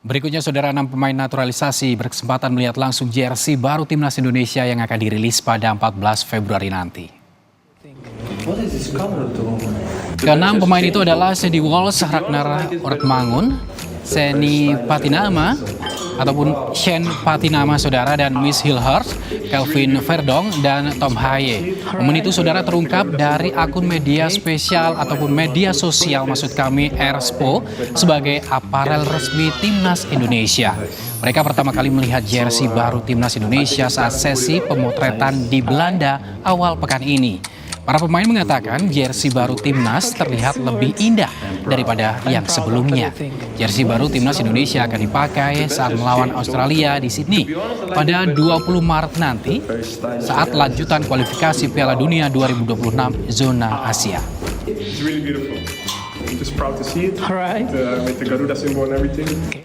Berikutnya, saudara, 6 pemain naturalisasi berkesempatan melihat langsung jersey baru timnas Indonesia yang akan dirilis pada 14 Februari nanti. Keenam pemain itu adalah Sedi Walsh, Ragnar Ortmangun, Seni Patinama ataupun Shen Patinama, saudara, dan Miss Hilhurst, Kelvin Verdong, dan Tom Haye. Momen itu, saudara, terungkap dari akun media spesial ataupun media sosial, maksud kami Erspo, sebagai aparel resmi timnas Indonesia. Mereka pertama kali melihat jersey baru timnas Indonesia saat sesi pemotretan di Belanda awal pekan ini. Para pemain mengatakan jersey baru timnas terlihat lebih indah daripada yang sebelumnya. Jersey baru timnas Indonesia akan dipakai saat melawan Australia di Sydney pada 20 Maret nanti saat lanjutan kualifikasi Piala Dunia 2026 zona Asia. It's really beautiful. I'm just proud to see it with the Garuda symbol and everything.